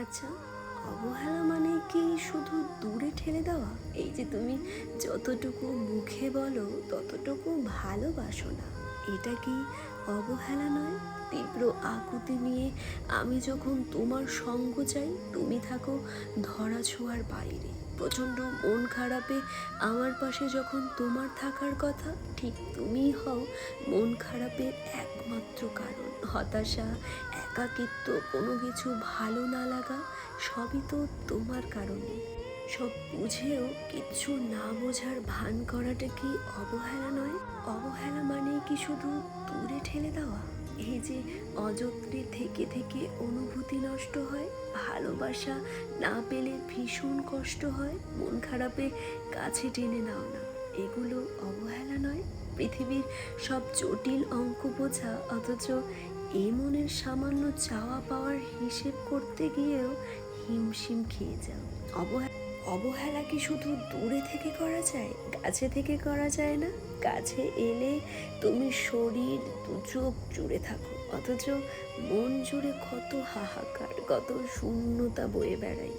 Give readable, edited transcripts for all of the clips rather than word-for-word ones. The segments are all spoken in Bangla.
আচ্ছা, অবহেলা মানে কি শুধু দূরে ঠেলে দেওয়া? এই যে তুমি যতটুকু মুখে বলো ততটুকু ভালোবাসো না, এটা কি অবহেলা নয়? তীব্র আকুতি নিয়ে আমি যখন তোমার সঙ্গ চাই, তুমি থাকো ধরা ছোঁয়ার বাইরে। প্রচণ্ড মন খারাপে আমার পাশে যখন তোমার থাকার কথা, ঠিক তুমিই হও মন খারাপের একমাত্র কারণ। হতাশা, একাকিত্ব, কোনো কিছু ভালো না লাগা, সবই তো তোমার কারণে। সব বুঝেও কিচ্ছু না বোঝার ভান করাটা কি অবহেলা নয়? অবহেলা মানে কি শুধু দূরে ঠেলে দেওয়া? এই যে অযত্নে থেকে থেকে অনুভূতি নষ্ট হয়, ভালোবাসা না পেলে ভীষণ কষ্ট হয়, মন খারাপে কাছে টেনে নাও না, এগুলো অবহেলা নয়? পৃথিবীর সব জটিল অঙ্ক বোঝা, অথচ এই মনের সামান্য চাওয়া পাওয়ার হিসেব করতে গিয়েও হিমশিম খেয়ে যাও। অবহেলা কি শুধু দূরে থেকে করা যায়, কাছে থেকে করা যায় না? কাছে এলে তুমি শরীর দু চোখ জুড়ে থাকো, অথচ মন জুড়ে কত হাহাকার, কত শূন্যতা বয়ে বেড়াই।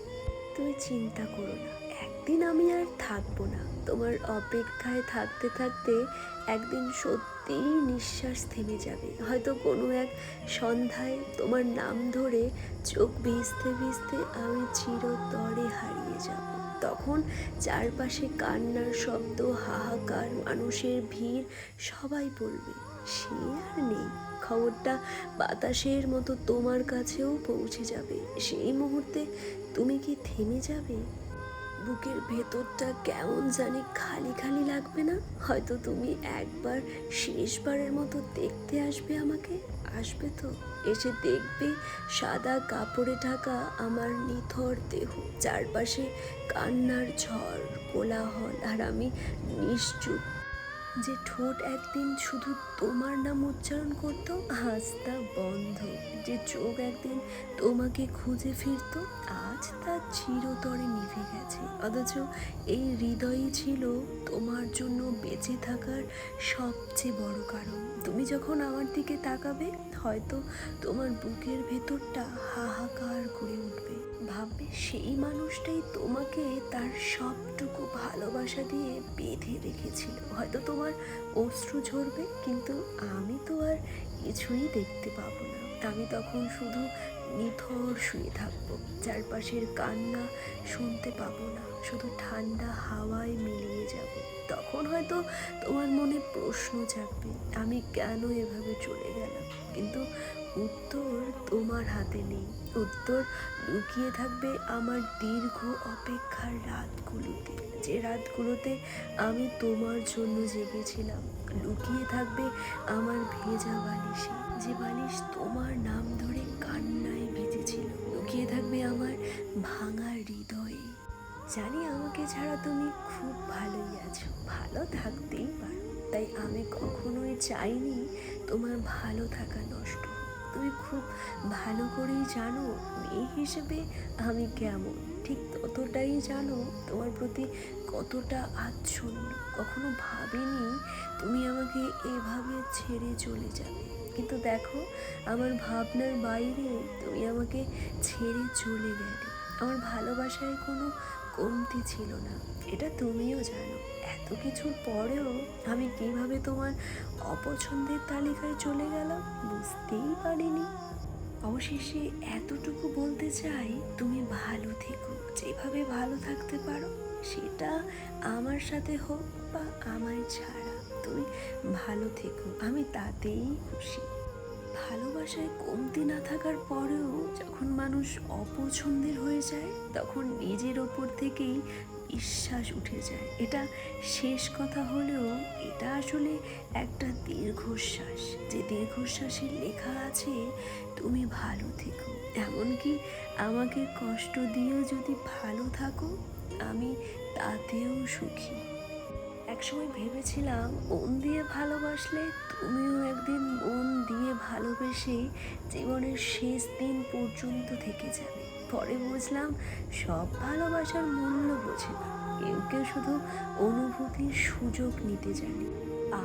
তুমি চিন্তা করো না, একদিন আমি আর থাকবো না। তোমার অপেক্ষায় থাকতে থাকতে একদিন সত্যিই নিঃশ্বাস থেমে যাবে। হয়তো কোনো এক সন্ধ্যায় তোমার নাম ধরে চোখ ভিজতে ভিজতে আমি চিরতরে হারিয়ে যাব। তখন চারপাশে কান্নার শব্দ, হাহাকার, মানুষের ভিড়, সবাই বলবে সে আর নেই। খবরটা বাতাসের মতো তোমার কাছেও পৌঁছে যাবে। সেই মুহূর্তে তুমি কি থেমে যাবে? বুকের ভেতরটা কেমন জানি খালি খালি লাগবে না? হয়তো তুমি একবার শেষবারের মতো দেখতে আসবে আমাকে। আসবে তো? এসে দেখবে সাদা কাপড়ে ঢাকা আমার নিথর দেহ, চারপাশে কান্নার ঝড়, কোলাহল, আর আমি নিশ্চুপ। যে ঠোঁট একদিন শুধু তোমার নাম উচ্চারণ করতো, আজ তা বন্ধ। যে চোখ একদিন তোমাকে খুঁজে ফিরতো, আজ তা চিরতরে নিভে গেছে। অথচ এই হৃদয়ই ছিল তোমার জন্য বেঁচে থাকার সবচেয়ে বড় কারণ। তুমি যখন আমার দিকে তাকাবে, হয়তো তোমার বুকের ভেতরটা হাহাকার করে উঠবে। ভাববে সেই মানুষটাই তোমাকে তার সবটুকু ভালোবাসা দিয়ে বেঁধে রেখেছিল। হয়তো তোমার অশ্রু ঝরবে, কিন্তু আমি তো আর কিছুই দেখতে পাবো না। আমি তখন শুধু নিথর শুয়ে থাকবো, চারপাশের কান্না শুনতে পাবো না, শুধু ঠান্ডা হাওয়ায় মিলিয়ে যাব। তখন হয়তো তোমার মনে প্রশ্ন জাগবে, আমি কেন এভাবে চলে গেলাম? কিন্তু উত্তর তোমার হাতে নেই। উত্তর লুকিয়ে থাকবে আমার দীর্ঘ অপেক্ষার রাতগুলোতে, যে রাতগুলোতে আমি তোমার জন্য জেগেছিলাম। লুকিয়ে থাকবে আমার ভেজা বালিশে, যে বালিশ তোমার নাম ধরে কান্নায় ভিজেছিল। লুকিয়ে থাকবে আমার ভাঙা হৃদয়ে। জানি আমাকে ছাড়া তুমি খুব ভালোই আছো, ভালো থাকতেই পারো। তাই আমি কখনোই চাইনি তোমার ভালো থাকা নষ্ট হোক। তুমি খুব ভালো করেই জানো মেয়ে হিসেবে আমি কেমন, ঠিক ততটাই জানো তোমার প্রতি কতটা আচ্ছন্ন। কখনো ভাবিনি তুমি আমাকে এভাবে ছেড়ে চলে যাবে, কিন্তু দেখো, আমার ভাবনার বাইরে তুমি আমাকে ছেড়ে চলে গেলে। আমার ভালোবাসায় কোনো কমতি ছিল না, এটা তুমিও জানো। এত কিছুর পরেও আমি কিভাবে তোমার অপছন্দের তালিকায় চলে গেলাম বুঝতেই পারিনি। অবশেষে এতটুকু বলতে চাই, তুমি ভালো থেকো, যেভাবে ভালো থাকতে পারো, সেটা আমার সাথে হোক বা আমায় ছাড়া। তুমি ভালো থেকো, আমি তাতেই খুশি। ভালোবাসায় কমতি না থাকার পরেও যখন মানুষ অপছন্দের হয়ে যায়, তখন নিজের ওপর থেকেই বিশ্বাস উঠে যায়। এটা শেষ কথা হলেও এটা আসলে একটা দীর্ঘশ্বাস, যে দীর্ঘশ্বাসে লেখা আছে তুমি ভালো থেকো। এমনকি আমাকে কষ্ট দিয়েও যদি ভালো থাকো, আমি তাতেও সুখী। একসময় ভেবেছিলাম মন দিয়ে ভালোবাসলে তুমিও একদিন মন দিয়ে ভালোবেসে জীবনের শেষ দিন পর্যন্ত থেকে যাবে। পরে বুঝলাম সব ভালোবাসার মূল্য বোঝে না, কেউ কেউ শুধু অনুভূতির সুযোগ নিতে জানে।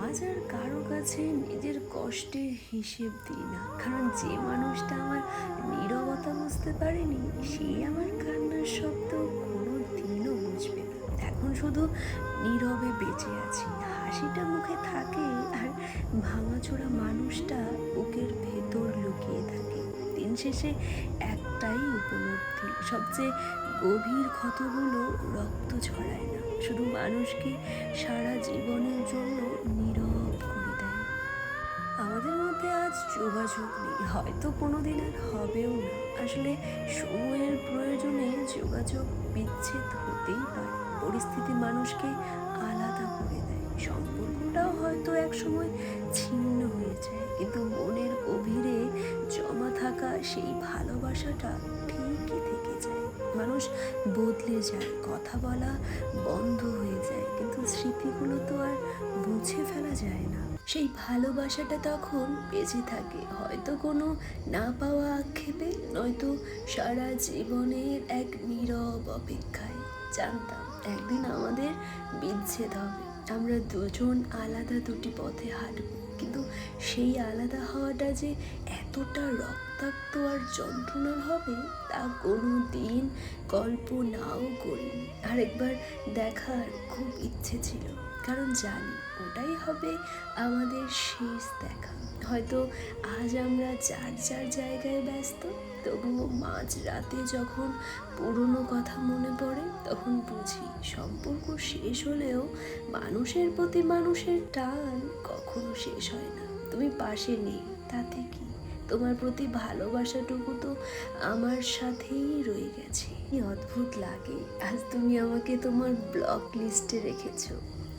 আজ আর কারো কাছে নিজের কষ্টের হিসেব দিই না, কারণ যে মানুষটা আমার নীরবতা বুঝতে পারেনি সেই আমার কান্নার শব্দ কোনো দিনও বুঝবে না। এখন শুধু নীরবে বেঁচে আছি, হাসিটা মুখে থাকে আর ভাঙাচোরা মানুষটা বুকের ভেতর লুকিয়ে থাকে। দিন শেষে একটাই উপলব্ধি, সবচেয়ে গভীর ক্ষতগুলো রক্ত ঝরায় না, শুধু মানুষকে সারা জীবনের জন্য নীরব করে দেয়। আমাদের মধ্যে আজ যোগাযোগ নেই, হয়তো কোনোদিন আর হবেও না। আসলে সময়ের প্রয়োজনে যোগাযোগ বিচ্ছেদ হতেই পারে, পরিস্থিতি মানুষকে আলাদা করে দেয়, সম্পর্কটাও হয়তো একসময় ছিন্ন হয়ে যায়, কিন্তু মনের গভীরে জমা থাকা সেই ভালোবাসাটা ঠিকই থেকে যায়। মানুষ বদলে যায়, কথা বলা বন্ধ হয়ে যায়, কিন্তু স্মৃতিগুলো তো আর মুছে ফেলা যায় না। সেই ভালোবাসাটা তখন বেঁচে থাকে, হয়তো কোনো না পাওয়া আক্ষেপে, নয়তো সারা জীবনের এক নীরব অপেক্ষায়। জানতাম একদিন আমাদের বিচ্ছেদ হবে, আমরা দুজন আলাদা দুটি পথে হাঁটব, কিন্তু সেই আলাদা হওয়াটা যে এতটা রক্তাক্ত আর যন্ত্রণার হবে তা কোনো দিন কল্পনাও করিনি। আরেকবার দেখার খুব ইচ্ছে ছিল, কারণ জানি ওটাই হবে আমাদের শেষ দেখা। হয়তো আজ আমরা যার যার জায়গায় ব্যস্ত, তবুও মাঝ রাতে যখন পুরনো কথা মনে পড়ে তখন বুঝি সম্পর্ক শেষ হলেও মানুষের প্রতি মানুষের টান কখনো শেষ হয় না। তুমি পাশে নেই তাতে কি, তোমার প্রতি ভালোবাসাটুকু তো আমার সাথেই রয়ে গেছে। কি অদ্ভুত লাগে আজ তুমি আমাকে তোমার ব্লক লিস্টে রেখেছো।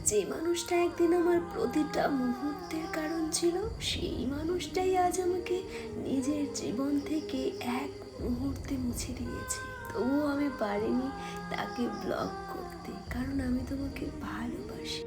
যে মানুষটা একদিন আমার প্রতিটা মুহূর্তের কারণ ছিল, সেই মানুষটাই আজ আমাকে নিজের জীবন থেকে এক মুহূর্তে মুছে দিয়েছে। তবুও আমি পারিনি তাকে ব্লক করতে, কারণ আমি তোমাকে ভালোবাসি।